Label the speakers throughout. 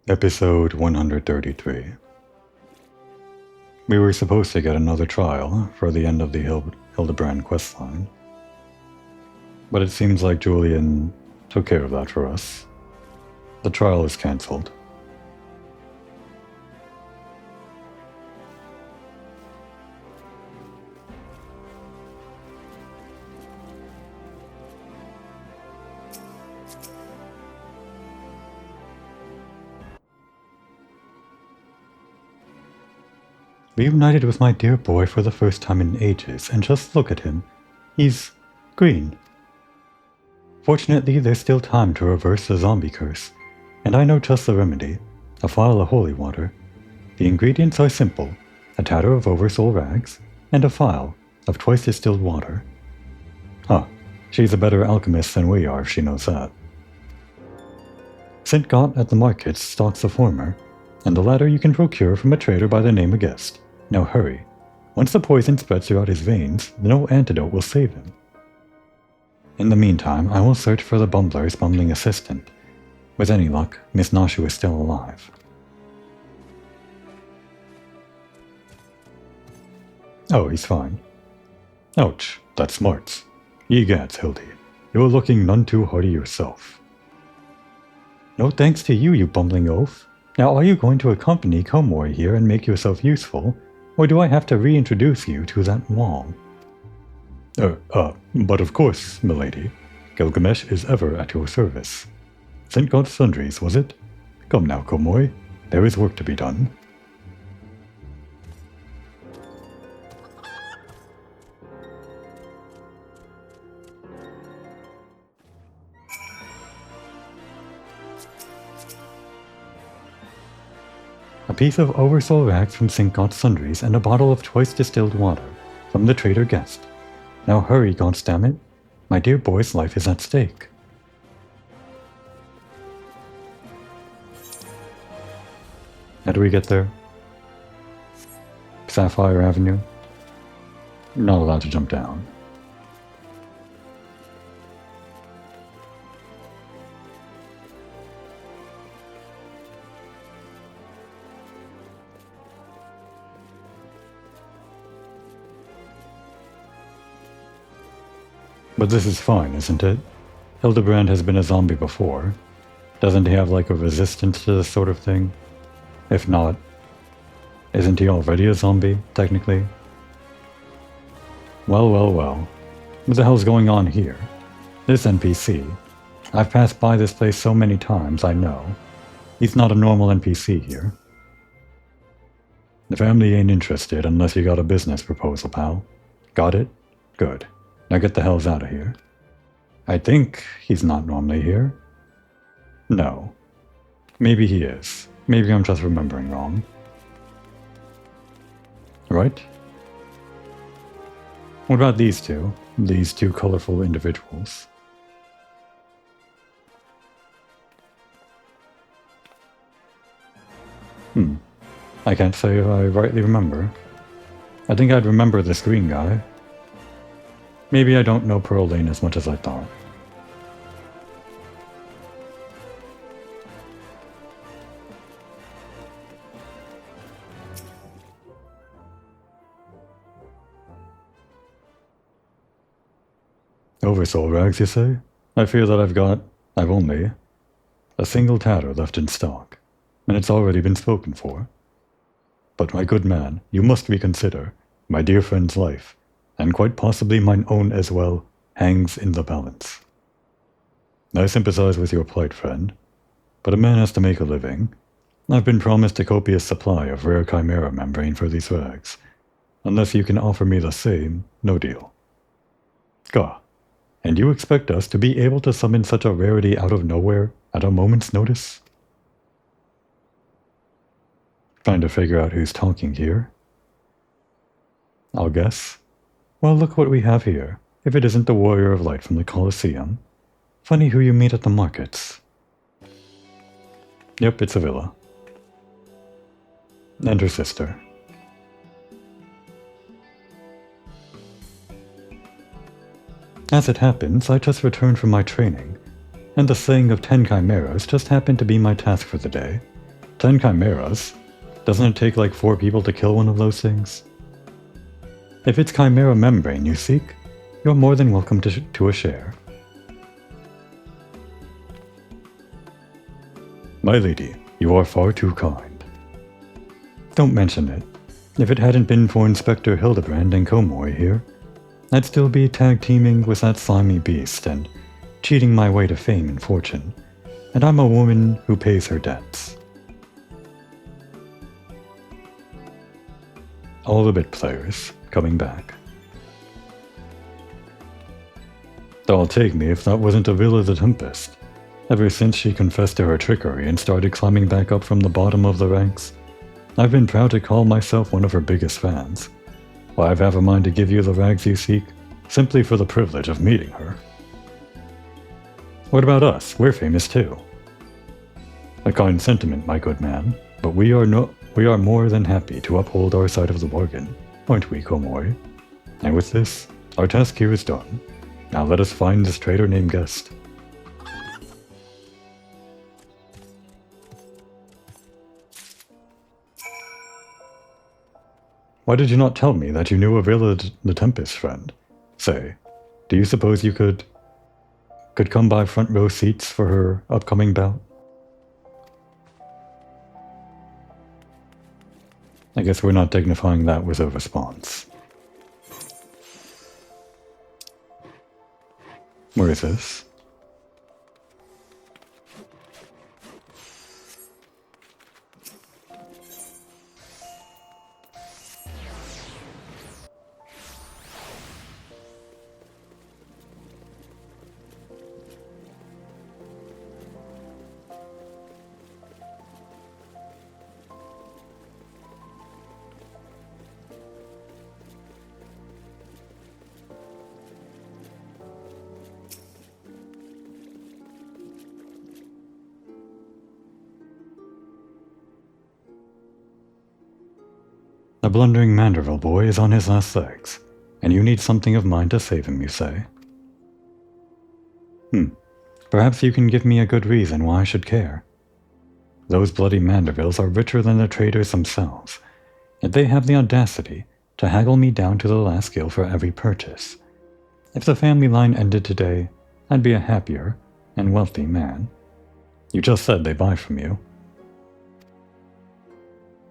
Speaker 1: Episode 133. We were supposed to get another trial for the end of the Hildibrand questline, but it seems like Julian took care of that for us. The trial is cancelled. Reunited with my dear boy for the first time in ages, and just look at him. He's green. Fortunately, there's still time to reverse the zombie curse, and I know just the remedy: a phial of holy water. The ingredients are simple: a tatter of oversoul rags, and a phial of twice distilled water. Huh, she's a better alchemist than we are if she knows that. St. Gott at the markets stocks the former, and the latter you can procure from a trader by the name of Guest. Now hurry. Once the poison spreads throughout his veins, no antidote will save him. In the meantime, I will search for the bumbler's bumbling assistant. With any luck, Miss Nashu is still alive. Oh, he's fine. Ouch, that smarts. Egads, Hildy. You're looking none too hearty yourself. No thanks to you, you bumbling oaf. Now are you going to accompany Komori here and make yourself useful, or do I have to reintroduce you to that wall? But of course, milady. Gilgamesh is ever at your service. St. God's sundries, was it? Come now, Komori. There is work to be done. A piece of oversoul rags from St. God's sundries and a bottle of twice distilled water from the trader Guest. Now hurry, goddammit. My dear boy's life is at stake. How do we get there? Sapphire Avenue? Not allowed to jump down. But this is fine, isn't it? Hildibrand has been a zombie before. Doesn't he have like a resistance to this sort of thing? If not, isn't he already a zombie, technically? Well. What the hell's going on here? This NPC. I've passed by this place so many times, I know. He's not a normal NPC here. The family ain't interested unless you got a business proposal, pal. Got it? Good. Now get the hells out of here. I think he's not normally here. No. Maybe he is. Maybe I'm just remembering wrong. Right? What about these two? These two colorful individuals. I can't say if I rightly remember. I think I'd remember this green guy. Maybe I don't know Pearl Lane as much as I thought. Oversoul rags, you say? I fear that I've only a single tatter left in stock, and it's already been spoken for. But my good man, you must reconsider. My dear friend's life, and quite possibly mine own as well, hangs in the balance. I sympathize with your plight, friend, but a man has to make a living. I've been promised a copious supply of rare chimera membrane for these rags. Unless you can offer me the same, no deal. Gah, and you expect us to be able to summon such a rarity out of nowhere at a moment's notice? Trying to figure out who's talking here. I'll guess. Well, look what we have here, if it isn't the Warrior of Light from the Colosseum. Funny who you meet at the markets. Yep, it's a villa. And her sister. As it happens, I just returned from my training, and the slaying of 10 chimeras just happened to be my task for the day. 10 chimeras? Doesn't it take like 4 people to kill one of those things? If it's chimera membrane you seek, you're more than welcome to a share. My lady, you are far too kind. Don't mention it. If it hadn't been for Inspector Hildibrand and Komoi here, I'd still be tag-teaming with that slimy beast and cheating my way to fame and fortune, and I'm a woman who pays her debts. All the bit players coming back. I'll take me if that wasn't Avila the Tempest. Ever since she confessed to her trickery and started climbing back up from the bottom of the ranks, I've been proud to call myself one of her biggest fans. Why, I've a mind to give you the rags you seek, simply for the privilege of meeting her. What about us? We're famous too. A kind sentiment, my good man, but we are more than happy to uphold our side of the bargain, aren't we, Komoi? And with this, our task here is done. Now let us find this traitor named Guest. Why did you not tell me that you knew Avila the Tempest, friend? Say, do you suppose you could come by front row seats for her upcoming bout? I guess we're not dignifying that with a response. Where is this? The blundering Manderville boy is on his last legs, and you need something of mine to save him, you say? Perhaps you can give me a good reason why I should care. Those bloody Mandervilles are richer than the traders themselves, yet they have the audacity to haggle me down to the last gil for every purchase. If the family line ended today, I'd be a happier and wealthy man. You just said they buy from you.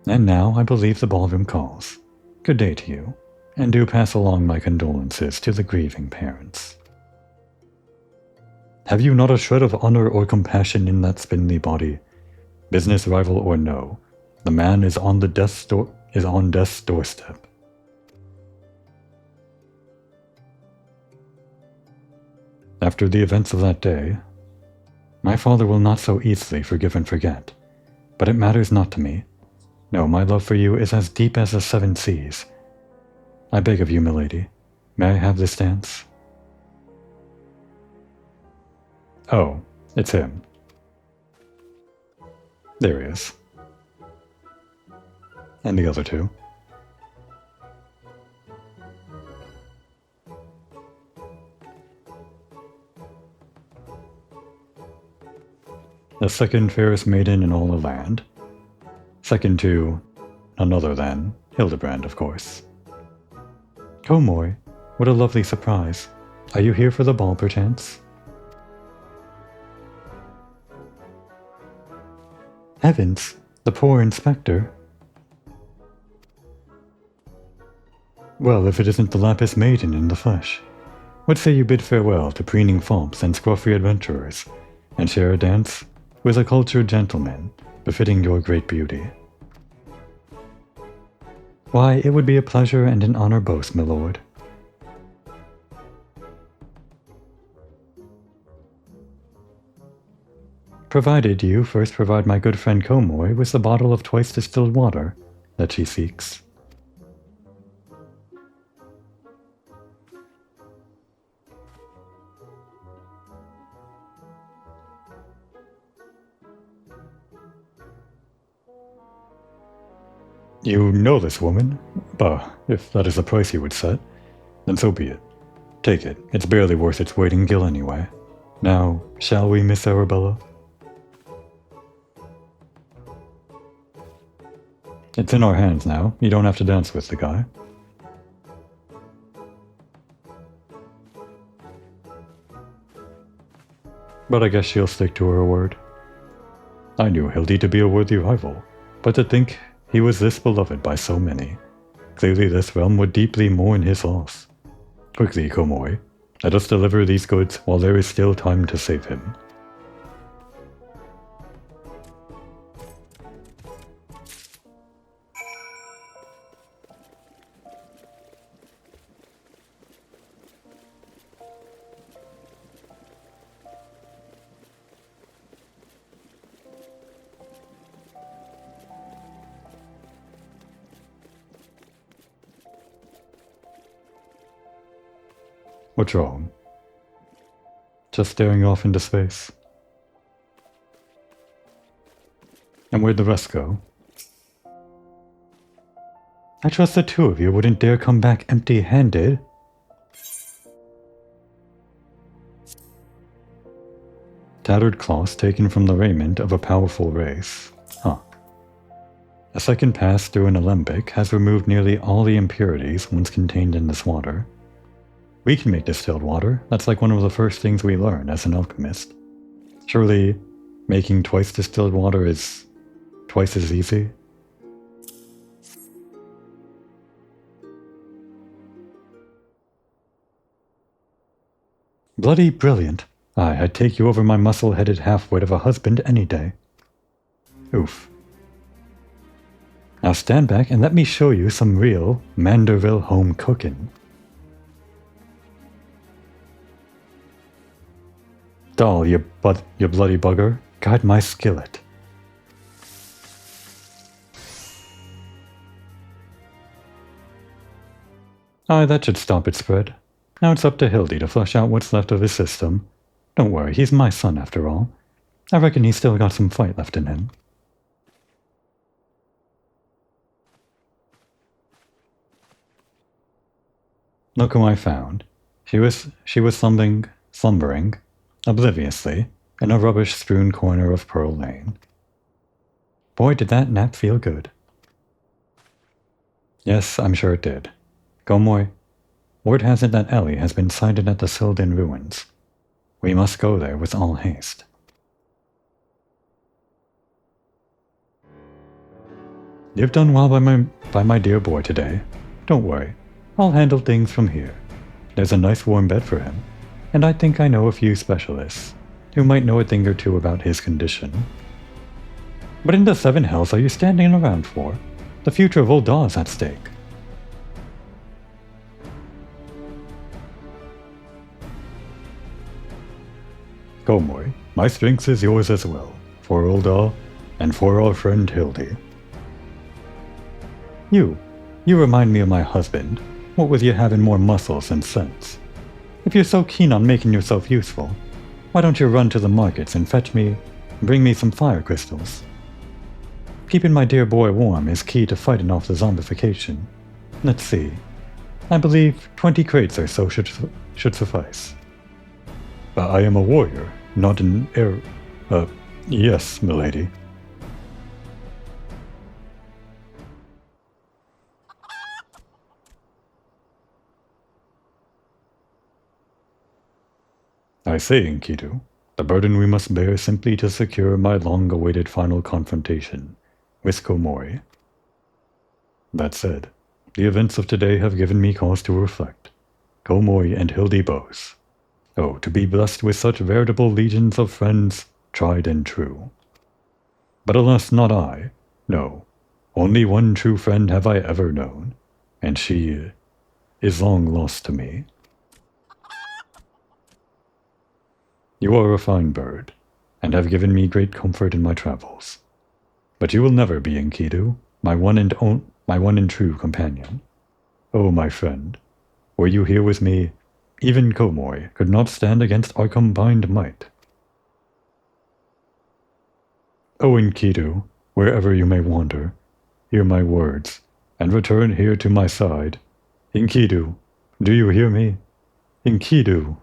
Speaker 1: And now I believe the ballroom calls. Good day to you, and do pass along my condolences to the grieving parents. Have you not a shred of honor or compassion in that spindly body? Business rival or no, the man is on death's doorstep. After the events of that day, my father will not so easily forgive and forget, but it matters not to me. No, my love for you is as deep as the 7 seas. I beg of you, milady, may I have this dance? Oh, it's him. There he is. And the other two. The second fairest maiden in all the land. Second to none other than Hildibrand, of course. Komoi, what a lovely surprise. Are you here for the ball, perchance? Heavens, the poor inspector. Well, if it isn't the Lapis Maiden in the flesh. What say you bid farewell to preening fopps and scruffy adventurers, and share a dance with a cultured gentleman, befitting your great beauty? Why, it would be a pleasure and an honor both, my lord. Provided you first provide my good friend Komoi with the bottle of twice distilled water that she seeks. You know this woman? Bah, if that is the price you would set, then so be it. Take it, it's barely worth its weight in gil anyway. Now, shall we, Miss Arabella? It's in our hands now. You don't have to dance with the guy. But I guess she'll stick to her word. I knew Hildy to be a worthy rival, but to think he was this beloved by so many. Clearly this realm would deeply mourn his loss. Quickly, Komoi, let us deliver these goods while there is still time to save him. What's wrong? Just staring off into space. And where'd the rest go? I trust the two of you wouldn't dare come back empty-handed. Tattered cloths taken from the raiment of a powerful race. Huh. A second pass through an alembic has removed nearly all the impurities once contained in this water. We can make distilled water. That's like one of the first things we learn as an alchemist. Surely, making twice distilled water is twice as easy? Bloody brilliant. I'd take you over my muscle-headed half-wit of a husband any day. Oof. Now stand back and let me show you some real Manderville home cooking. Doll, you bloody bugger, guide my skillet. Aye, that should stop its spread. Now it's up to Hildy to flush out what's left of his system. Don't worry, he's my son after all. I reckon he's still got some fight left in him. Look who I found. She was slumbering, obliviously, in a rubbish-strewn corner of Pearl Lane. Boy, did that nap feel good. Yes, I'm sure it did. Komoi, word has it that Ellie has been sighted at the Sildin ruins. We must go there with all haste. You've done well by my dear boy today. Don't worry, I'll handle things from here. There's a nice warm bed for him, and I think I know a few specialists who might know a thing or two about his condition. What in the seven hells are you standing around for? The future of Ul'dah is at stake. Komoi, my strength is yours as well, for Ul'dah and for our friend Hildy. You remind me of my husband. What with you having more muscles and sense? If you're so keen on making yourself useful, why don't you run to the markets and bring me some fire crystals? Keeping my dear boy warm is key to fighting off the zombification. Let's see. I believe 20 crates or so should suffice. But I am a warrior, not an yes, milady. I say, Enkidu, the burden we must bear simply to secure my long-awaited final confrontation with Komoi. That said, the events of today have given me cause to reflect. Komoi and Hildy both. Oh, to be blessed with such veritable legions of friends, tried and true. But alas, not I. No, only one true friend have I ever known, and she is long lost to me. You are a fine bird, and have given me great comfort in my travels. But you will never be Enkidu, my one and true companion. Oh, my friend, were you here with me, even Komoi could not stand against our combined might. Oh, Enkidu, wherever you may wander, hear my words, and return here to my side. Enkidu, do you hear me? Enkidu.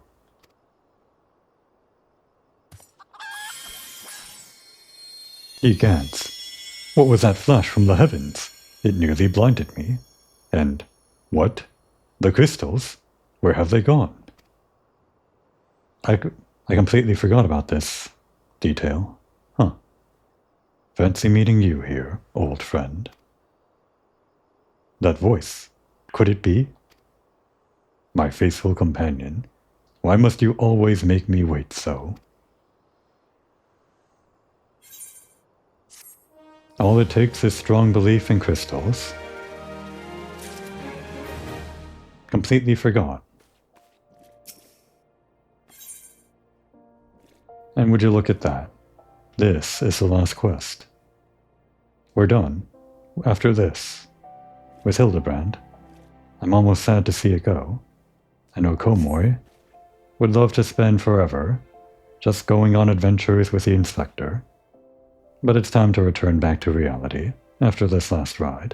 Speaker 1: Ye Gants, what was that flash from the heavens? It nearly blinded me. And what? The crystals? Where have they gone? I completely forgot about this detail. Huh. Fancy meeting you here, old friend. That voice. Could it be? My faithful companion. Why must you always make me wait so? All it takes is strong belief in crystals. Completely forgot. And would you look at that? This is the last quest. We're done. After this. With Hildibrand. I'm almost sad to see it go. I know Komoy would love to spend forever just going on adventures with the Inspector. But it's time to return back to reality after this last ride.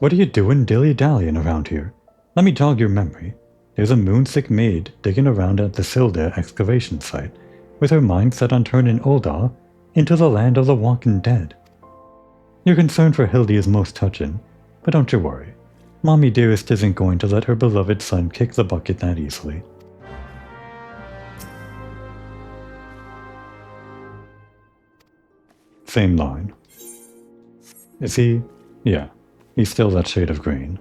Speaker 1: What are you doing dilly-dallying around here? Let me jog your memory. There's a moonsick maid digging around at the Silda excavation site, with her mind set on turning Ulda into the land of the walking dead. Your concern for Hildy is most touching, but don't you worry. Mommy dearest isn't going to let her beloved son kick the bucket that easily. Same line. Is he? Yeah, he's still that shade of green.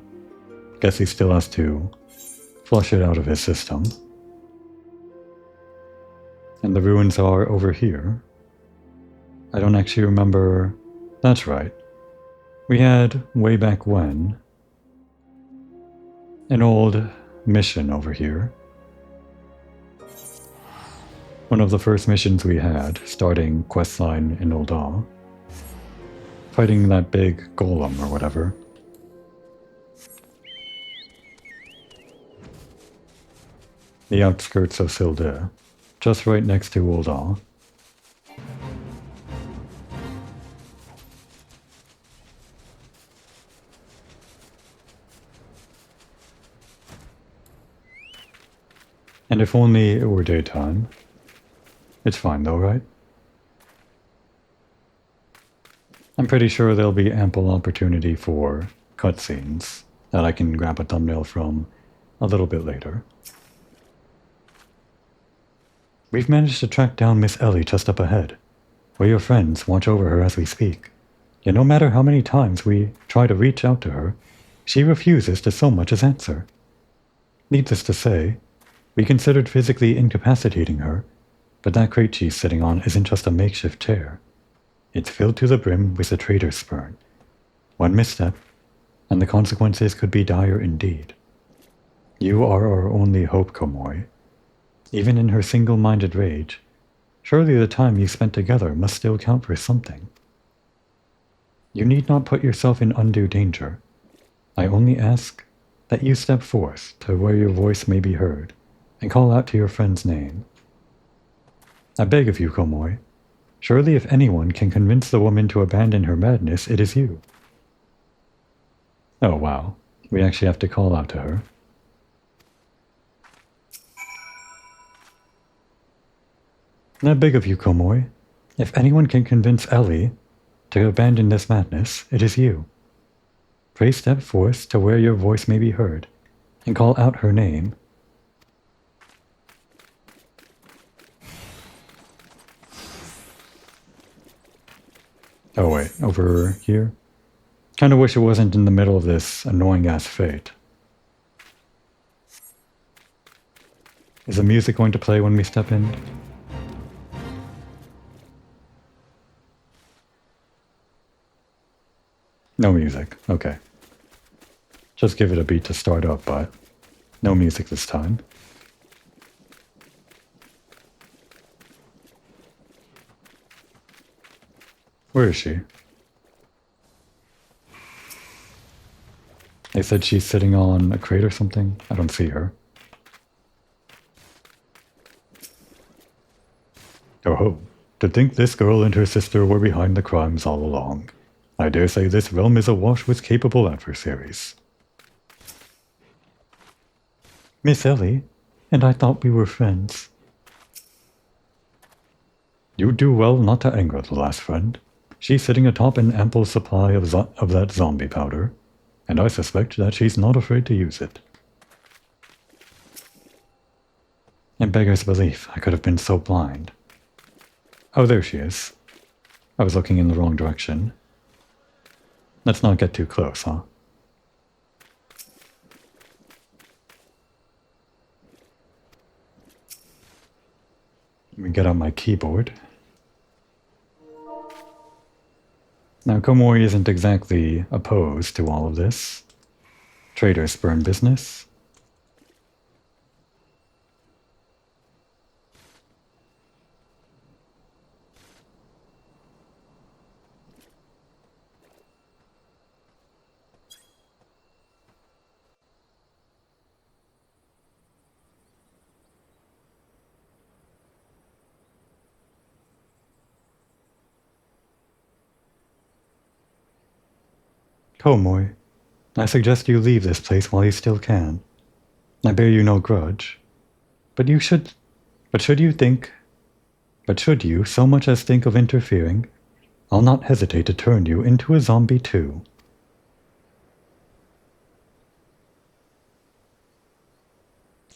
Speaker 1: Guess he still has to flush it out of his system. And the ruins are over here. I don't actually remember. That's right. We had, way back when, an old mission over here. One of the first missions we had, starting questline in Ulda. Fighting that big golem or whatever. The outskirts of Silda, just right next to Ulda. And if only it were daytime. It's fine though, right? I'm pretty sure there'll be ample opportunity for cutscenes that I can grab a thumbnail from a little bit later. We've managed to track down Miss Ellie just up ahead. We're your friends, watch over her as we speak. Yet no matter how many times we try to reach out to her, she refuses to so much as answer. Needless to say, we considered physically incapacitating her, but that crate she's sitting on isn't just a makeshift chair. It's filled to the brim with a traitor's spurn. One misstep, and the consequences could be dire indeed. You are our only hope, Komoy. Even in her single-minded rage, surely the time you spent together must still count for something. You need not put yourself in undue danger. I only ask that you step forth to where your voice may be heard, and call out to your friend's name. I beg of you, Komoy. Surely if anyone can convince the woman to abandon her madness, it is you. Oh wow, we actually have to call out to her. I beg of you, Komoy. If anyone can convince Ellie to abandon this madness, it is you. Pray step forth to where your voice may be heard, and call out her name. Oh wait, over here? Kinda wish it wasn't in the middle of this annoying-ass fate. Is the music going to play when we step in? No music, okay. Just give it a beat to start up, but no music this time. Where is she? They said she's sitting on a crate or something. I don't see her. Oh ho, to think this girl and her sister were behind the crimes all along. I dare say this realm is awash with capable adversaries. Miss Ellie, and I thought we were friends. You do well not to anger the last friend. She's sitting atop an ample supply of that zombie powder, and I suspect that she's not afraid to use it. It beggars belief I could have been so blind. Oh, there she is. I was looking in the wrong direction. Let's not get too close, huh? Let me get out my keyboard. Now, Komori isn't exactly opposed to all of this. Traders burn business. Komori, I suggest you leave this place while you still can. I bear you no grudge. But should you so much as think of interfering, I'll not hesitate to turn you into a zombie too.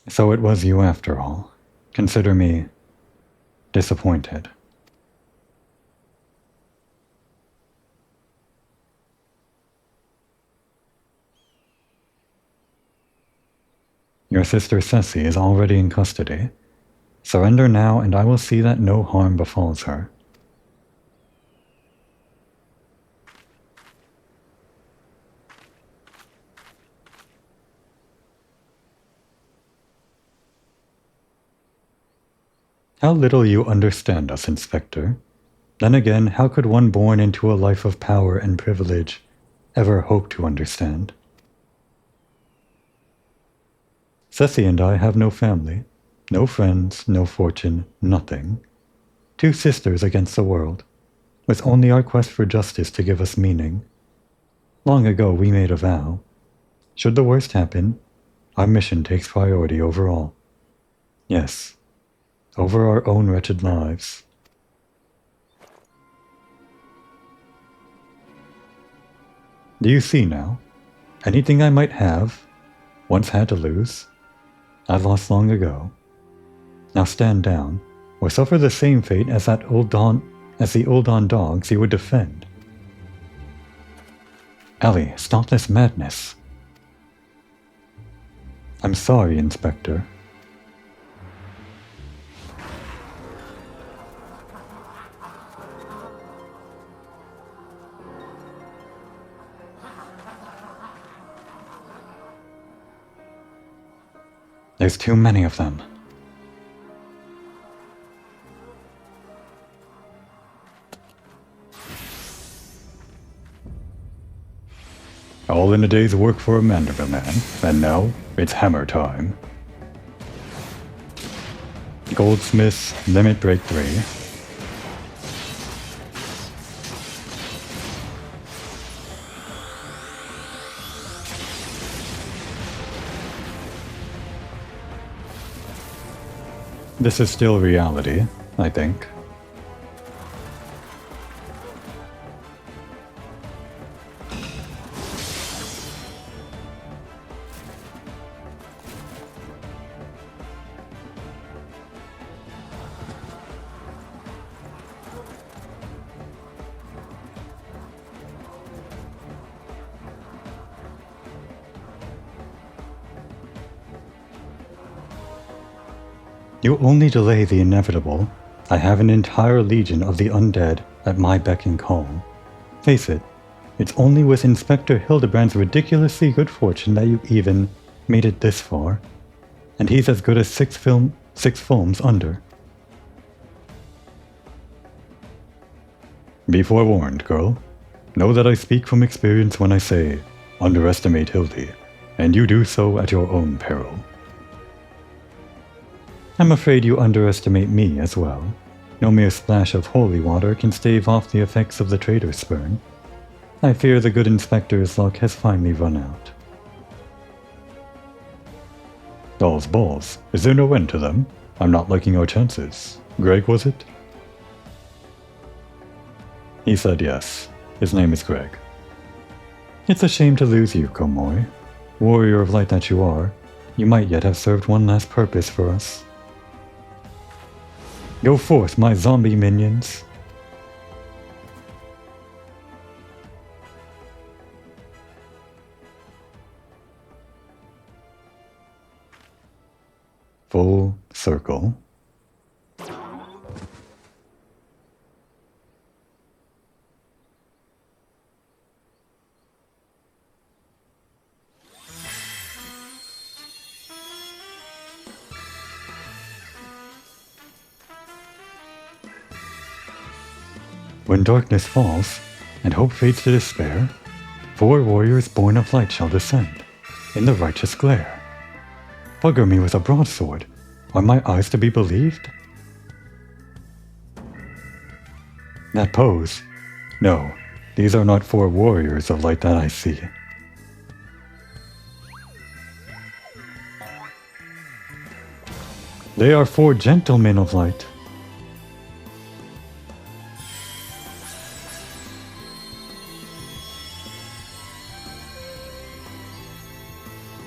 Speaker 1: So it was you after all. Consider me disappointed. Your sister Ceci is already in custody. Surrender now, and I will see that no harm befalls her. How little you understand us, Inspector. Then again, how could one born into a life of power and privilege ever hope to understand? Ceci and I have no family, no friends, no fortune, nothing. 2 sisters against the world, with only our quest for justice to give us meaning. Long ago we made a vow. Should the worst happen, our mission takes priority over all. Yes, over our own wretched lives. Do you see now? Anything I might have, once had to lose, I've lost long ago. Now stand down, or suffer the same fate as the Uldan dogs you would defend. Ellie, stop this madness. I'm sorry, Inspector. There's too many of them. All in a day's work for a Manderville man, and now it's hammer time. Goldsmith's Limit Break 3. This is still reality, I think. You only delay the inevitable. I have an entire legion of the undead at my beck and call. Face it, it's only with Inspector Hildibrand's ridiculously good fortune that you even made it this far. And he's as good as six films under. Be forewarned, girl. Know that I speak from experience when I say, underestimate Hildy, and you do so at your own peril. I'm afraid you underestimate me as well. No mere splash of holy water can stave off the effects of the traitor's spurn. I fear the good inspector's luck has finally run out. Dolls balls. Is there no end to them? I'm not liking our chances. Greg, was it? He said yes. His name is Greg. It's a shame to lose you, Komoy. Warrior of light that you are, you might yet have served one last purpose for us. Go forth, my zombie minions. Full circle. When darkness falls, and hope fades to despair, 4 warriors born of light shall descend, in the righteous glare. Bugger me with a broadsword, are my eyes to be believed? That pose? No, these are not 4 warriors of light that I see. They are 4 gentlemen of light.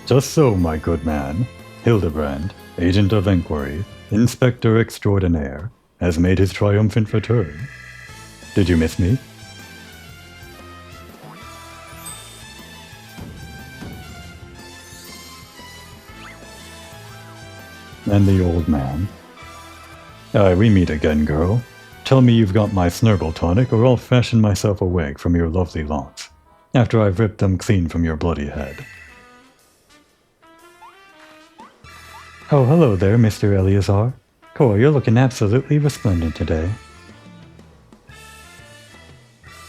Speaker 1: Just so, my good man. Hildibrand, agent of inquiry, inspector extraordinaire, has made his triumphant return. Did you miss me? And the old man. Aye, we meet again, girl. Tell me you've got my snurgle tonic, or I'll fashion myself a wig from your lovely locks, after I've ripped them clean from your bloody head. Oh, hello there, Mr. Eleazar. Cool, you're looking absolutely resplendent today.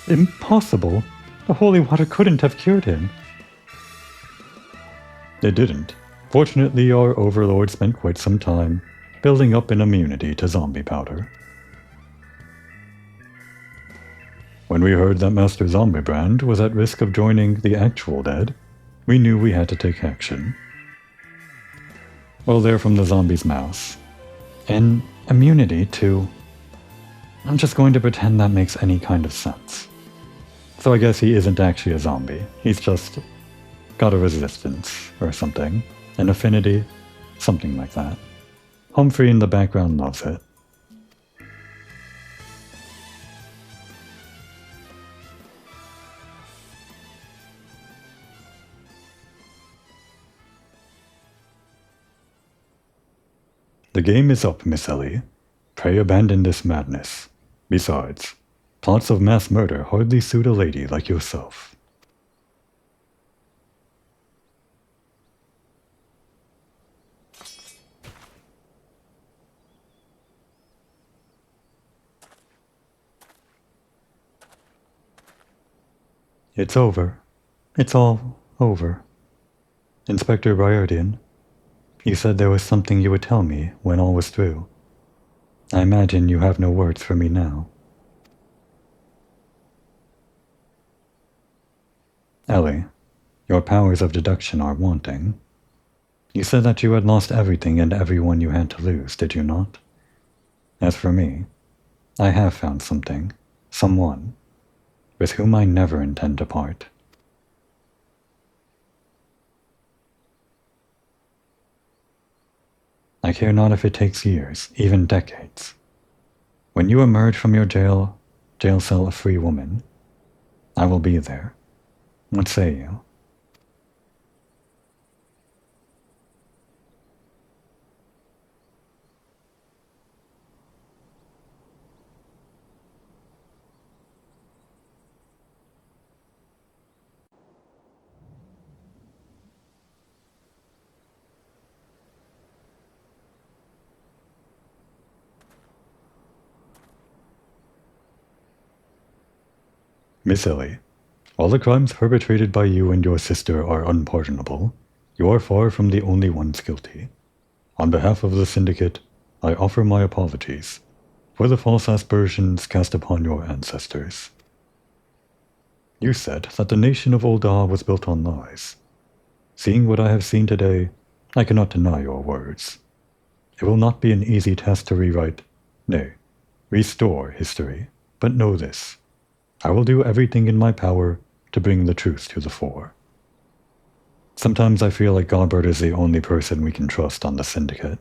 Speaker 1: Impossible! The holy water couldn't have cured him. It didn't. Fortunately, our overlord spent quite some time building up an immunity to zombie powder. When we heard that Master Zombibrand was at risk of joining the actual dead, we knew we had to take action. Well, they're from the zombie's mouse. An immunity to... I'm just going to pretend that makes any kind of sense. So I guess he isn't actually a zombie. He's just got a resistance or something. An affinity. Something like that. Humphrey in the background loves it. The game is up, Miss Ellie. Pray abandon this madness. Besides, plots of mass murder hardly suit a lady like yourself. It's over. It's all over. Inspector Briardian, you said there was something you would tell me when all was through. I imagine you have no words for me now. Ellie, your powers of deduction are wanting. You said that you had lost everything and everyone you had to lose, did you not? As for me, I have found something, someone, with whom I never intend to part. I care not if it takes years, even decades. When you emerge from your jail cell a free woman, I will be there. What say you? Miss Ellie, all the crimes perpetrated by you and your sister are unpardonable. You are far from the only ones guilty. On behalf of the Syndicate, I offer my apologies for the false aspersions cast upon your ancestors. You said that the nation of Ul'dah was built on lies. Seeing what I have seen today, I cannot deny your words. It will not be an easy task to rewrite, nay, restore history, but know this. I will do everything in my power to bring the truth to the fore. Sometimes I feel like Godbert is the only person we can trust on the Syndicate.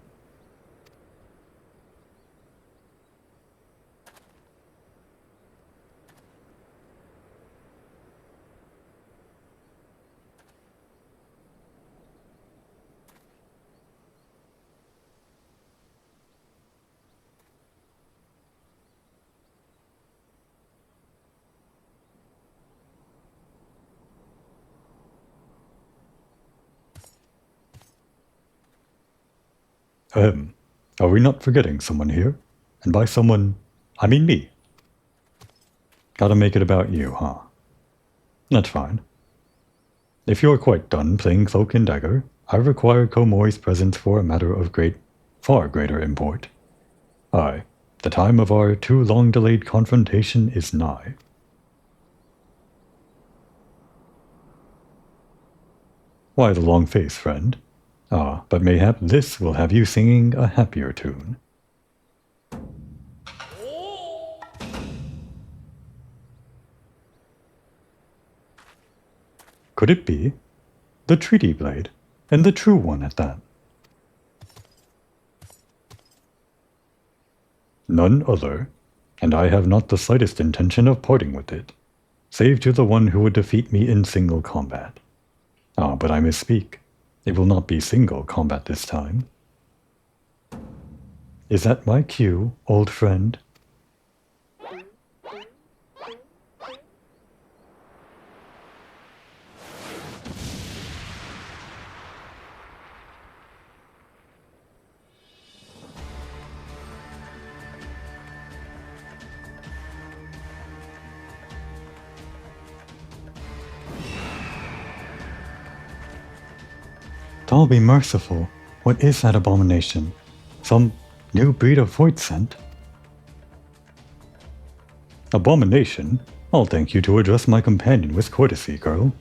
Speaker 1: Are we not forgetting someone here? And by someone, I mean me. Gotta make it about you, huh? That's fine. If you're quite done playing Cloak and Dagger, I require Komori's presence for a matter of far greater import. Aye, the time of our too long-delayed confrontation is nigh. Why the long face, friend? Ah, but mayhap this will have you singing a happier tune. Could it be? The treaty blade, and the true one at that. None other, and I have not the slightest intention of parting with it, save to the one who would defeat me in single combat. Ah, but I misspeak. It will not be single combat this time. Is that my cue, old friend? God be merciful. What is that abomination? Some new breed of void scent? Abomination? I'll thank you to address my companion with courtesy, girl.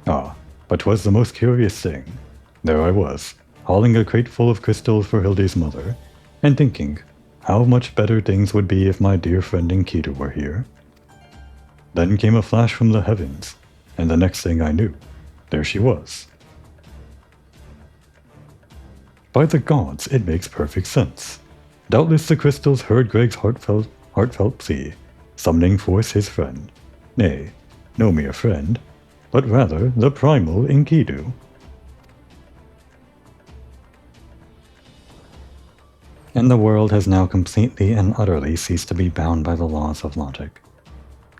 Speaker 1: Ah, but 'twas the most curious thing. There I was, hauling a crate full of crystals for Hildy's mother, and thinking how much better things would be if my dear friend Encoder were here. Then came a flash from the heavens, and the next thing I knew, there she was. By the gods, it makes perfect sense. Doubtless the crystals heard Greg's heartfelt plea, summoning forth his friend. Nay, no mere friend, but rather the primal Enkidu. And the world has now completely and utterly ceased to be bound by the laws of logic.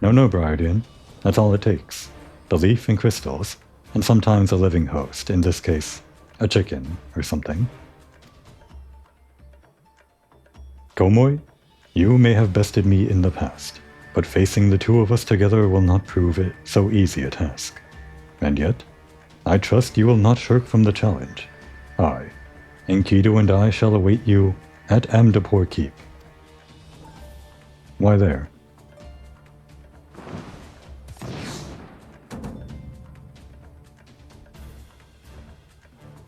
Speaker 1: No, Briardian, that's all it takes. The leaf and crystals, and sometimes a living host, in this case, a chicken or something. Komori, you may have bested me in the past, but facing the two of us together will not prove it so easy a task. And yet, I trust you will not shirk from the challenge. I, Enkidu, and I shall await you at Amdapor Keep. Why there?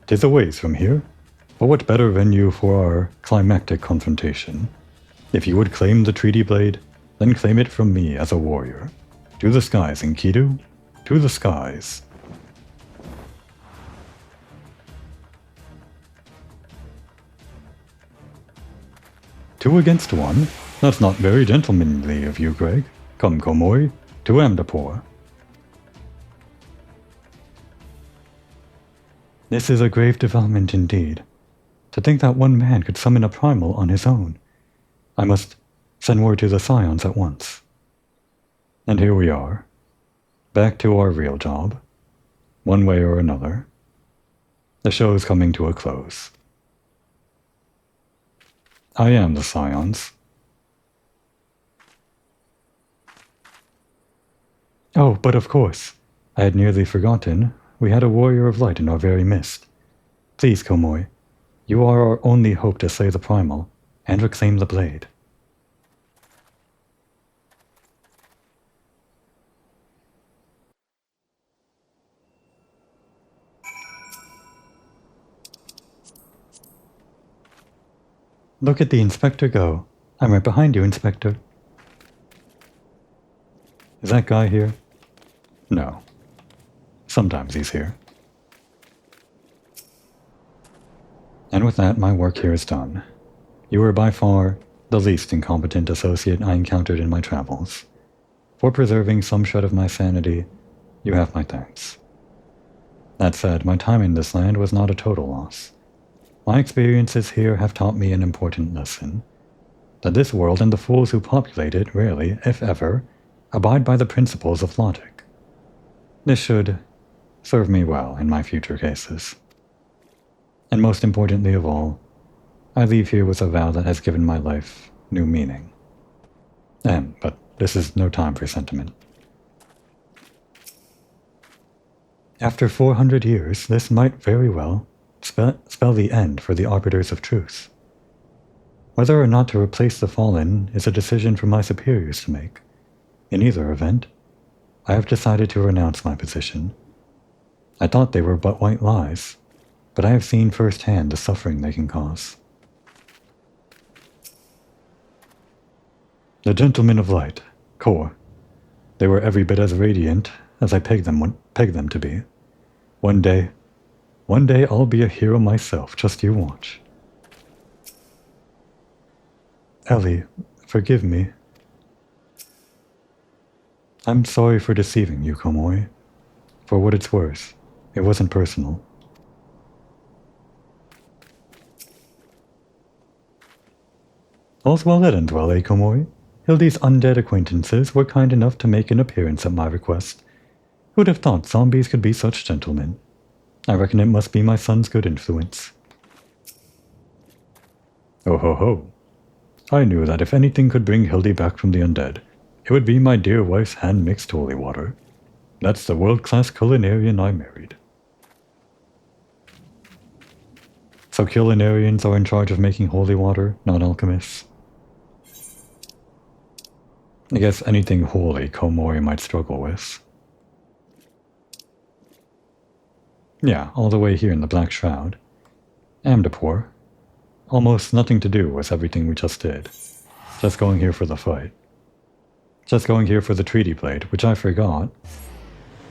Speaker 1: 'Tis a ways from here, but what better venue for our climactic confrontation? If you would claim the treaty blade, then claim it from me as a warrior. To the skies, Enkidu, to the skies. Two against one? That's not very gentlemanly of you, Greg. Come, Komori, to Amdapor. This is a grave development indeed. To think that one man could summon a primal on his own. I must send word to the Scions at once. And here we are, back to our real job, one way or another. The show is coming to a close. I am the Scions. Oh, but of course, I had nearly forgotten. We had a warrior of light in our very midst. Please, Komori, you are our only hope to slay the primal and reclaim the blade. Look at the Inspector go. I'm right behind you, Inspector. Is that guy here? No. Sometimes he's here. And with that, my work here is done. You were by far the least incompetent associate I encountered in my travels. For preserving some shred of my sanity, you have my thanks. That said, my time in this land was not a total loss. My experiences here have taught me an important lesson. That this world and the fools who populate it rarely, if ever, abide by the principles of logic. This should serve me well in my future cases. And most importantly of all, I leave here with a vow that has given my life new meaning. But this is no time for sentiment. After 400 years, this might very well spell the end for the Arbiters of Truth. Whether or not to replace the Fallen is a decision for my superiors to make. In either event, I have decided to renounce my position. I thought they were but white lies, but I have seen firsthand the suffering they can cause. The Gentlemen of Light, Core. They were every bit as radiant as I pegged them to be. One day I'll be a hero myself, just you watch. Ellie, forgive me. I'm sorry for deceiving you, Komoi. For what it's worth, it wasn't personal. All's well that ends well, eh, Komoi? Hildy's undead acquaintances were kind enough to make an appearance at my request. Who'd have thought zombies could be such gentlemen? I reckon it must be my son's good influence. Oh ho ho. I knew that if anything could bring Hildy back from the undead, it would be my dear wife's hand-mixed holy water. That's the world-class culinarian I married. So culinarians are in charge of making holy water, not alchemists? I guess anything holy Komori might struggle with. Yeah, all the way here in the Black Shroud. Amdapor. Almost nothing to do with everything we just did. Just going here for the fight. Just going here for the treaty blade, which I forgot.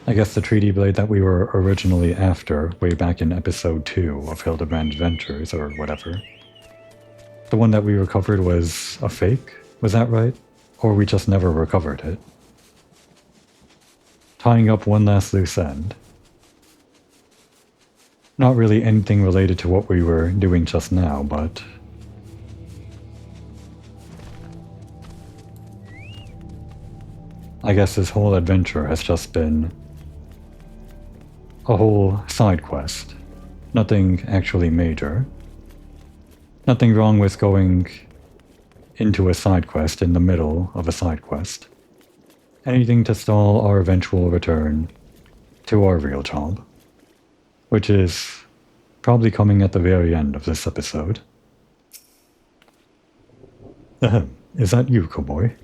Speaker 1: I guess the treaty blade that we were originally after, way back in episode 2 of Hildibrand Adventures, or whatever. The one that we recovered was a fake? Was that right? Or we just never recovered it? Tying up one last loose end. Not really anything related to what we were doing just now, but... I guess this whole adventure has just been a whole side quest. Nothing actually major. Nothing wrong with going into a side quest in the middle of a side quest. Anything to stall our eventual return to our real job. Which is probably coming at the very end of this episode. Ahem, is that you, Komoi?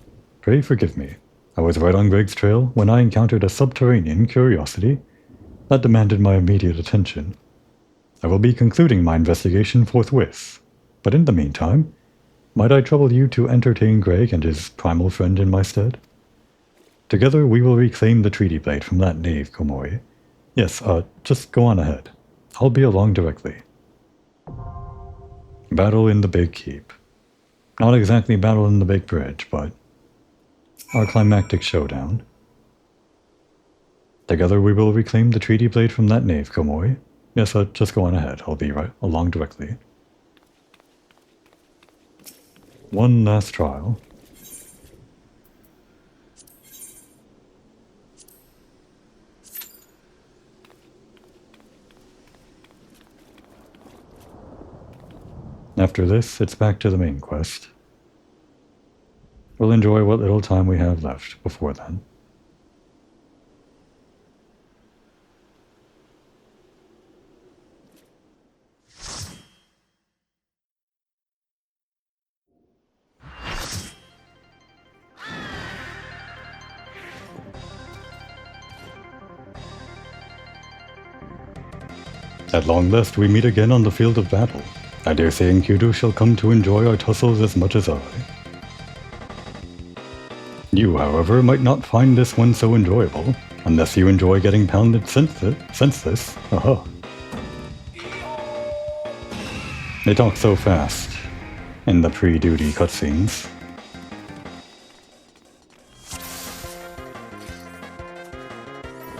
Speaker 1: Pray forgive me. I was right on Greg's trail when I encountered a subterranean curiosity that demanded my immediate attention. I will be concluding my investigation forthwith, but in the meantime, might I trouble you to entertain Greg and his primal friend in my stead? Together we will reclaim the treaty blade from that knave, Komoi. Yes, just go on ahead. I'll be along directly. Battle in the Big Keep. Not exactly battle in the Big Bridge, but our climactic showdown. Together we will reclaim the treaty blade from that knave, Komoi. Yes, just go on ahead. I'll be right along directly. One last trial. After this, it's back to the main quest. We'll enjoy what little time we have left before then. At long last we meet again on the field of battle. I dare say Encoder shall come to enjoy our tussles as much as I. You, however, might not find this one so enjoyable, unless you enjoy getting pounded senseless. Aha. They talk so fast in the pre-duty cutscenes.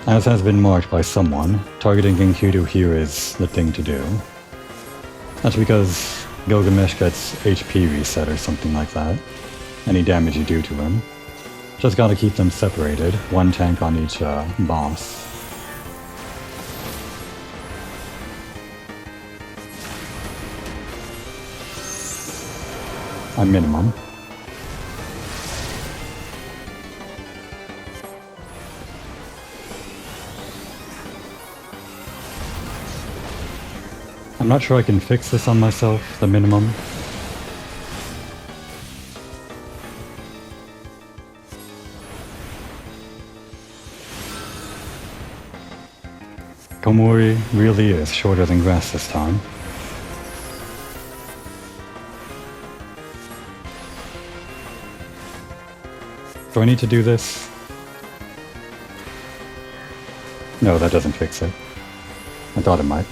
Speaker 1: As has been marked by someone, targeting Encoder here is the thing to do. That's because Gilgamesh gets HP reset or something like that. Any damage you do to him. Just gotta keep them separated, one tank on each boss. A minimum. I'm not sure I can fix this on myself, the minimum. Komori really is shorter than grass this time. Do I need to do this? No, that doesn't fix it. I thought it might.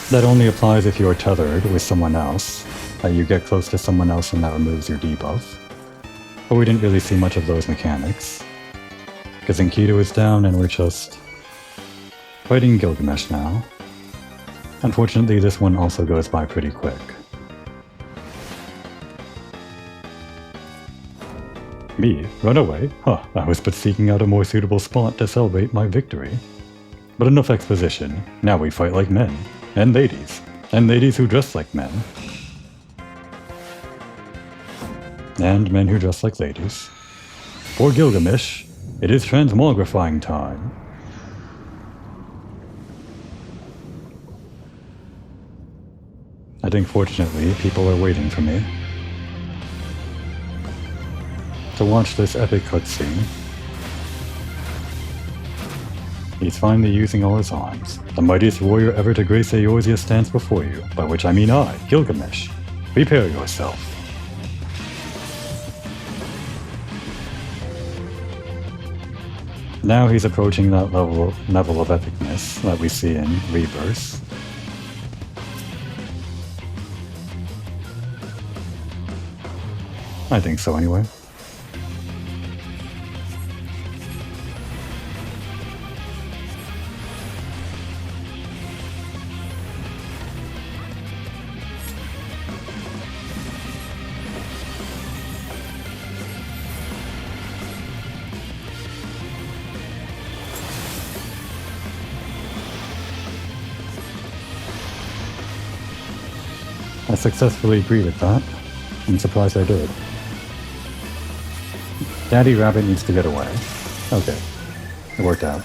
Speaker 1: That only applies if you are tethered with someone else. You get close to someone else and that removes your debuff. But we didn't really see much of those mechanics. Because Enkidu is down and we're just fighting Gilgamesh now. Unfortunately, this one also goes by pretty quick. Me? Run away? Huh, I was but seeking out a more suitable spot to celebrate my victory. But enough exposition. Now we fight like men. And ladies. And ladies who dress like men. And men who dress like ladies. For Gilgamesh, it is transmogrifying time. I think fortunately people are waiting for me to watch this epic cutscene. He's finally using all his arms. The mightiest warrior ever to grace Eorzea stands before you, by which I mean I, Gilgamesh. Prepare yourself. Now he's approaching that level of epicness that we see in Rebirth. I think so anyway. I successfully greeted that. I'm surprised I did. Daddy Rabbit needs to get away. Okay, it worked out.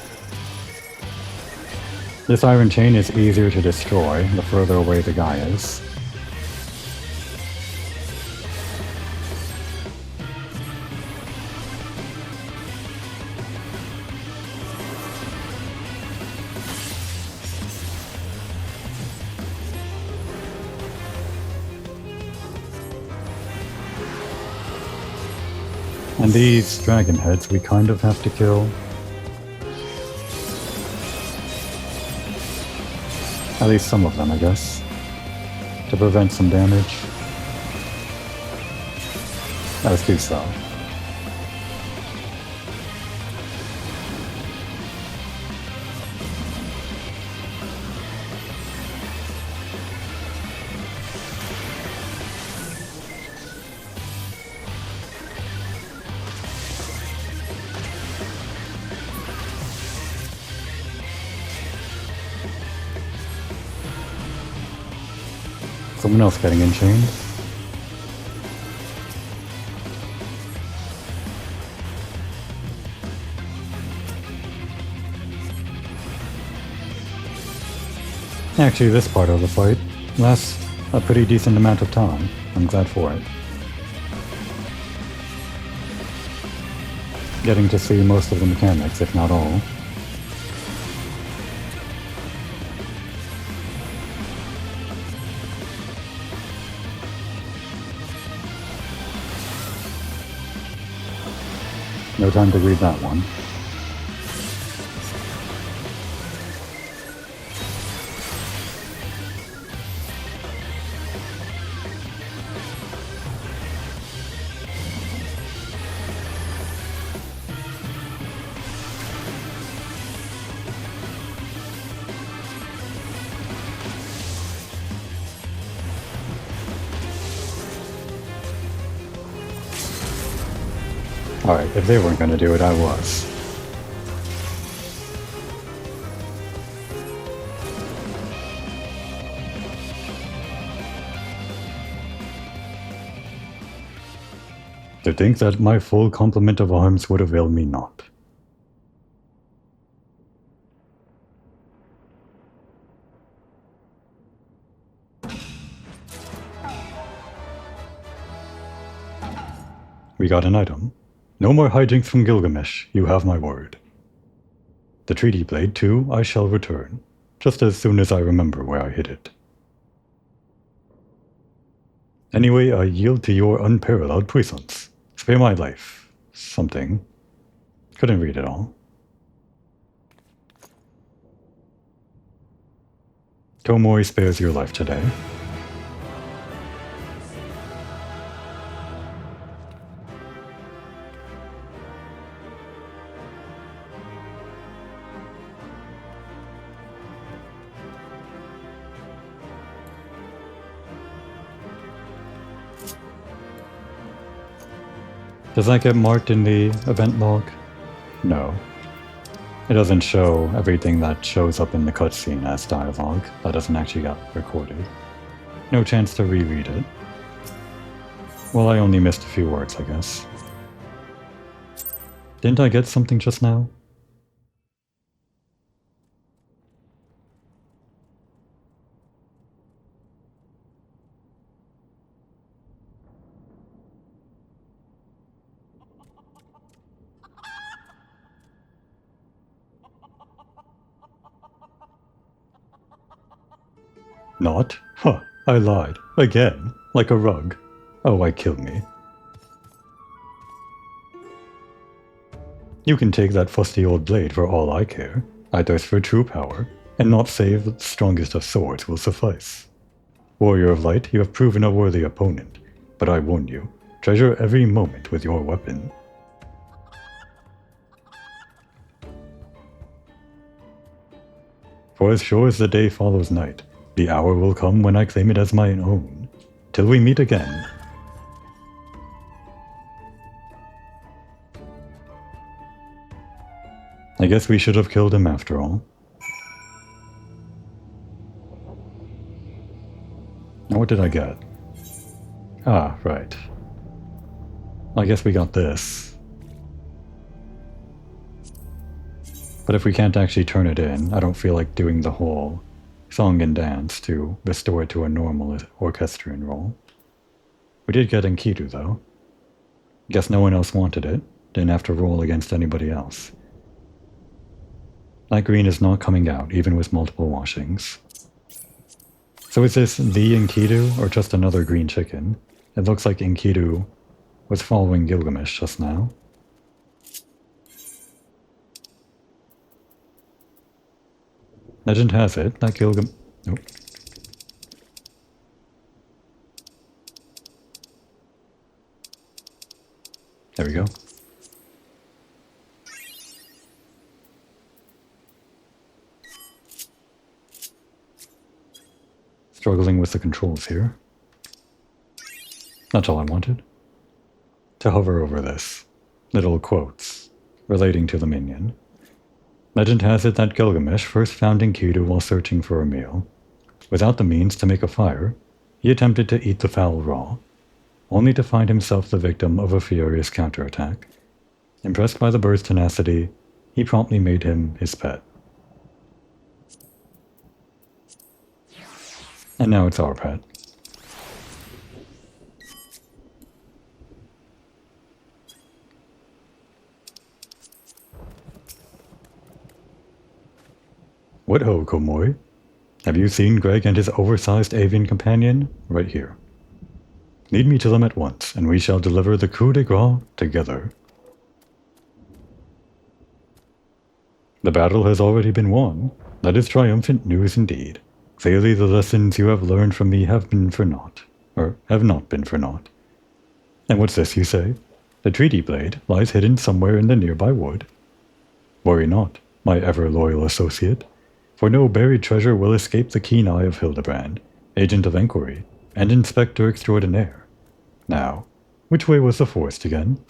Speaker 1: This iron chain is easier to destroy the further away the guy is. And these dragon heads we kind of have to kill. At least some of them, I guess. To prevent some damage. That was too slow. Someone else getting enchained. Actually, this part of the fight lasts a pretty decent amount of time. I'm glad for it. Getting to see most of the mechanics, if not all. time to read that one. Alright, if they weren't gonna do it, I was. To think that my full complement of arms would avail me not. We got an item. No more hijinks from Gilgamesh, you have my word. The treaty blade, too, I shall return, just as soon as I remember where I hid it. Anyway, I yield to your unparalleled puissance. Spare my life. Something. Couldn't read it all. Tomori spares your life today. Does that get marked in the event log? No. It doesn't show everything that shows up in the cutscene as dialogue. That doesn't actually get recorded. No chance to reread it. Well, I only missed a few words, I guess. Didn't I get something just now? Not? Huh, I lied. Again. Like a rug. Oh, why kill me? You can take that fusty old blade for all I care. I thirst for true power, and not save the strongest of swords will suffice. Warrior of Light, you have proven a worthy opponent, but I warn you, treasure every moment with your weapon. For as sure as the day follows night, the hour will come when I claim it as my own. Till we meet again. I guess we should have killed him after all. Now what did I get? Ah, right. I guess we got this. But if we can't actually turn it in, I don't feel like doing the whole song and dance to restore it to a normal orchestrion role. We did get Enkidu though. Guess no one else wanted it. Didn't have to roll against anybody else. Light green is not coming out, even with multiple washings. So is this the Enkidu, or just another green chicken? It looks like Enkidu was following Gilgamesh just now. Legend has it that Gilgamesh... Nope. There we go. Struggling with the controls here. That's all I wanted. To hover over this. Little quotes relating to the minion. Legend has it that Gilgamesh first found Enkidu while searching for a meal. Without the means to make a fire, he attempted to eat the fowl raw, only to find himself the victim of a furious counterattack. Impressed by the bird's tenacity, he promptly made him his pet. And now it's our pet. What ho, Komoi? Have you seen Greg and his oversized avian companion? Right here. Lead me to them at once, and we shall deliver the coup de grace together. The battle has already been won. That is triumphant news indeed. Clearly the lessons you have learned from me have been for naught, or have not been for naught. And what's this you say? The treaty blade lies hidden somewhere in the nearby wood. Worry not, my ever-loyal associate, for no buried treasure will escape the keen eye of Hildibrand, agent of inquiry, and inspector extraordinaire. Now, which way was the forest again?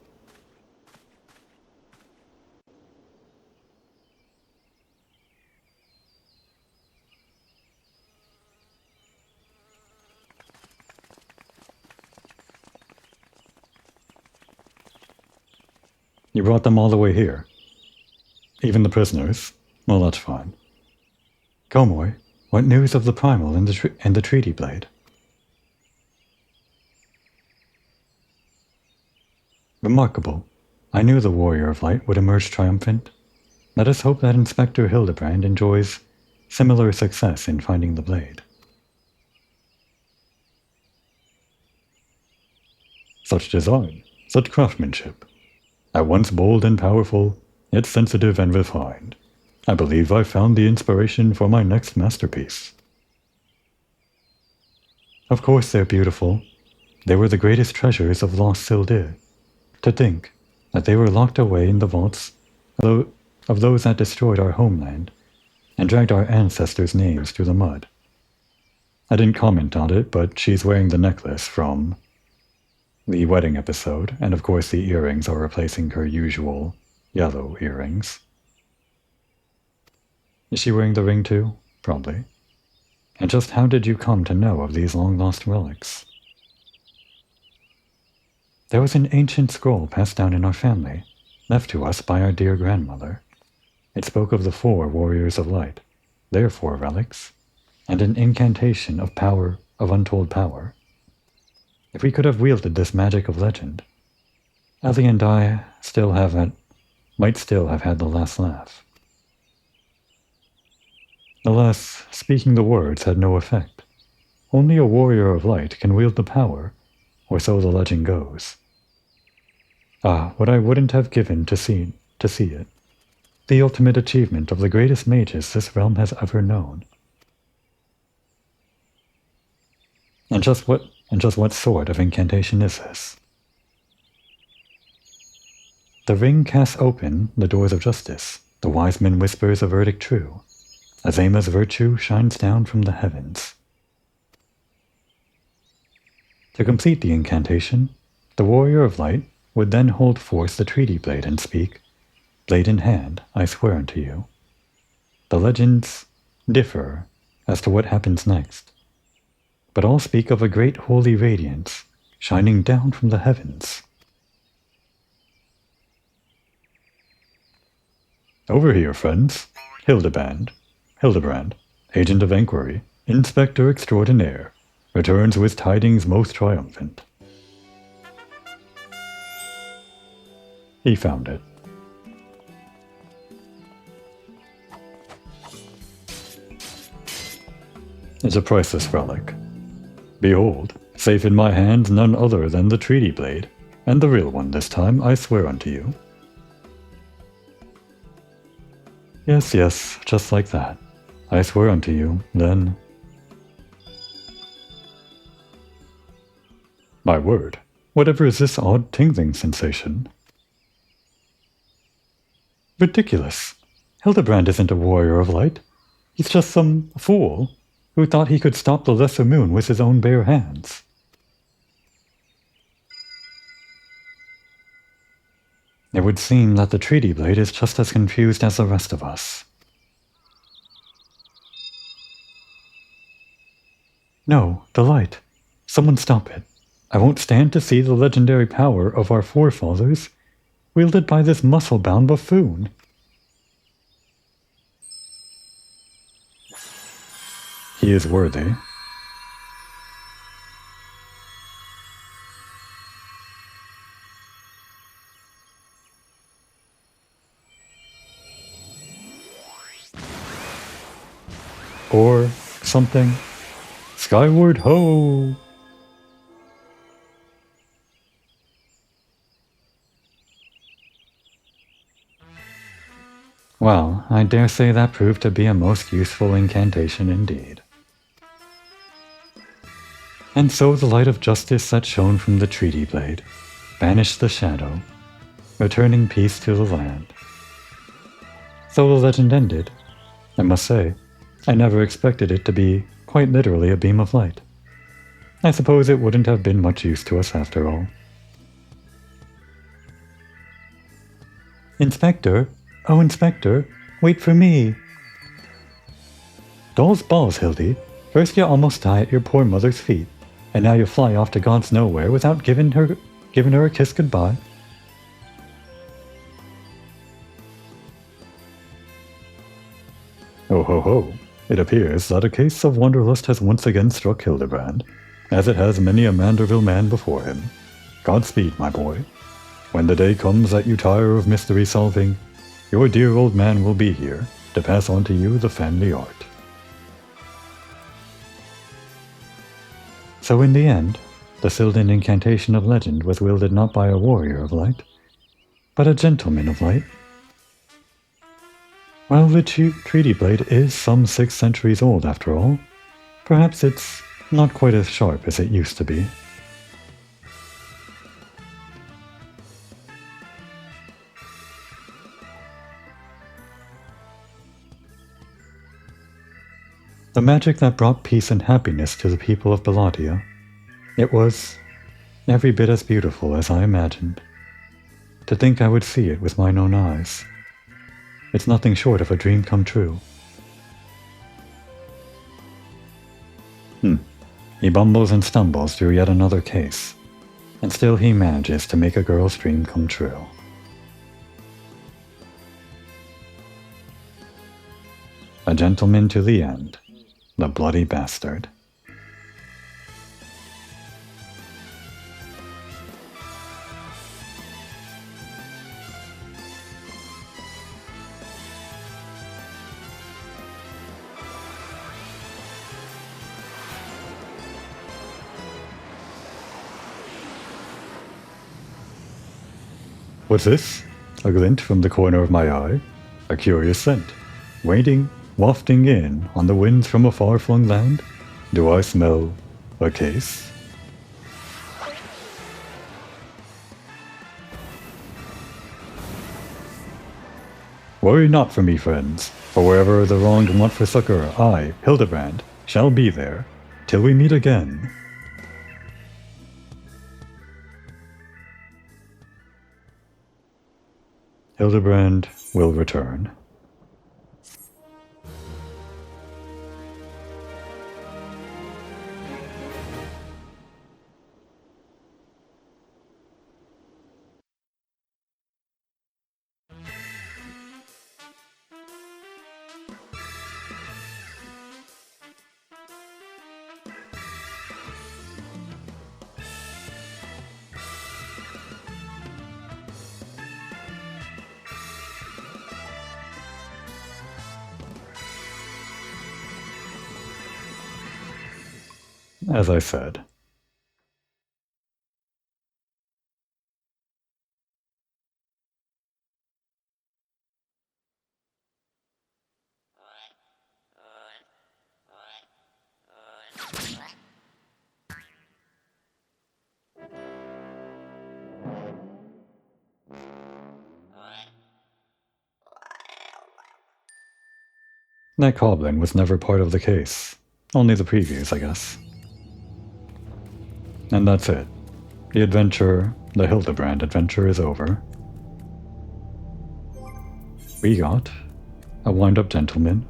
Speaker 1: You brought them all the way here. Even the prisoners? Well, that's fine. Komoy, what news of the primal and the treaty blade? Remarkable. I knew the warrior of light would emerge triumphant. Let us hope that Inspector Hildibrand enjoys similar success in finding the blade. Such design, such craftsmanship. At once bold and powerful, yet sensitive and refined. I believe I've found the inspiration for my next masterpiece. Of course they're beautiful. They were the greatest treasures of lost Sildir. To think that they were locked away in the vaults of those that destroyed our homeland and dragged our ancestors' names through the mud. I didn't comment on it, but she's wearing the necklace from the wedding episode, and of course the earrings are replacing her usual yellow earrings. Is she wearing the ring too? Probably. And just how did you come to know of these long-lost relics? There was an ancient scroll passed down in our family, left to us by our dear grandmother. It spoke of the 4 warriors of light, their 4 relics, and an incantation of power, of untold power. If we could have wielded this magic of legend, Ellie and I might still have had the last laugh. Alas, speaking the words had no effect. Only a warrior of light can wield the power, or so the legend goes. Ah, what I wouldn't have given to see it. The ultimate achievement of the greatest mages this realm has ever known. And just what sort of incantation is this? The ring casts open the doors of justice. The wise man whispers a verdict true. Azema's virtue shines down from the heavens. To complete the incantation, the warrior of light would then hold forth the treaty blade and speak, "Blade in hand, I swear unto you." The legends differ as to what happens next, but all speak of a great holy radiance shining down from the heavens. Over here, friends. Hildibrand, agent of inquiry, inspector extraordinaire, returns with tidings most triumphant. He found it. It's a priceless relic. Behold, safe in my hands none other than the treaty blade, and the real one this time, I swear unto you. Yes, just like that. I swear unto you, then... My word, whatever is this odd tingling sensation? Ridiculous. Hildibrand isn't a warrior of light. He's just some fool who thought he could stop the lesser moon with his own bare hands. It would seem that the treaty blade is just as confused as the rest of us. No, the light. Someone stop it. I won't stand to see the legendary power of our forefathers wielded by this muscle-bound buffoon. He is worthy. Or something. Skyward ho! Well, I dare say that proved to be a most useful incantation indeed. And so the light of justice that shone from the treaty blade banished the shadow, returning peace to the land. So the legend ended. I must say, I never expected it to be quite literally a beam of light. I suppose it wouldn't have been much use to us after all. Inspector? Oh, Inspector, wait for me! Doll's balls, Hildy. First you almost die at your poor mother's feet, and now you fly off to God's nowhere without giving her a kiss goodbye. Oh ho ho, it appears that a case of wanderlust has once again struck Hildibrand, as it has many a Manderville man before him. Godspeed, my boy. When the day comes that you tire of mystery solving, your dear old man will be here to pass on to you the family art. So in the end, the Sylvan incantation of legend was wielded not by a warrior of light, but a gentleman of light. Well, the treaty blade is some 6 centuries old after all. Perhaps it's not quite as sharp as it used to be. The magic that brought peace and happiness to the people of Bellatia, it was every bit as beautiful as I imagined. To think I would see it with mine own eyes. It's nothing short of a dream come true. He bumbles and stumbles through yet another case, and still he manages to make a girl's dream come true. A gentleman to the end, the bloody bastard. What's this? A glint from the corner of my eye? A curious scent, wafting in on the winds from a far-flung land? Do I smell a case? Worry not for me, friends, for wherever the wronged want for succor, I, Hildibrand, shall be there, till we meet again. Hildibrand will return. As I said. That goblin was never part of the case. Only the previews, I guess. And that's it. The Hildibrand adventure is over. We got a wind-up gentleman.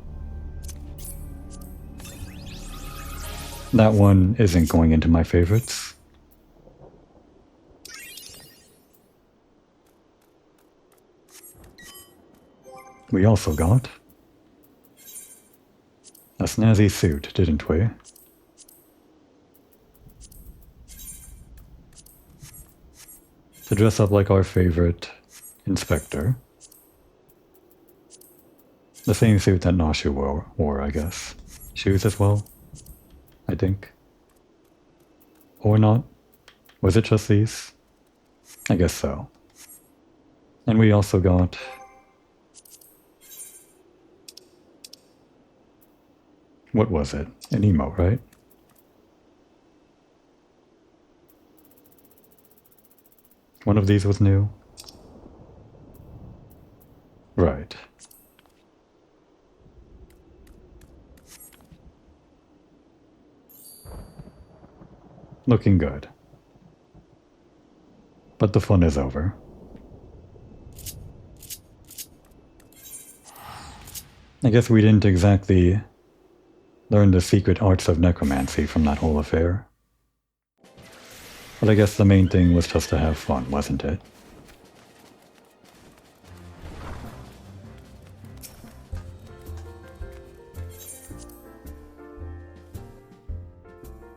Speaker 1: That one isn't going into my favorites. We also got a snazzy suit, didn't we? To dress up like our favorite inspector. The same suit that Nashu wore, I guess. Shoes as well, I think. Or not? Was it just these? I guess so. And we also got What was it? An emote, right? One of these was new? Right. Looking good. But the fun is over. I guess we didn't exactly learn the secret arts of necromancy from that whole affair. But I guess the main thing was just to have fun, wasn't it?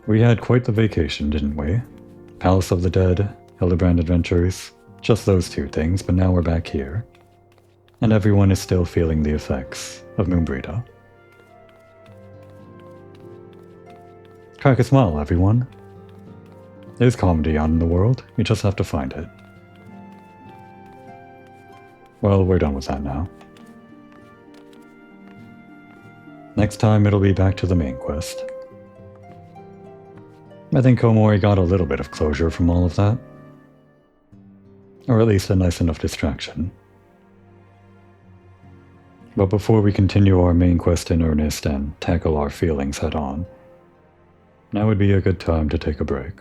Speaker 1: We had quite the vacation, didn't we? Palace of the Dead, Hildibrand Adventures, just those two things, but now we're back here. And everyone is still feeling the effects of Moonbreeder. Crack a smile, everyone. There's comedy on in the world, you just have to find it. Well, we're done with that now. Next time it'll be back to the main quest. I think Komori got a little bit of closure from all of that. Or at least a nice enough distraction. But before we continue our main quest in earnest and tackle our feelings head on, now would be a good time to take a break.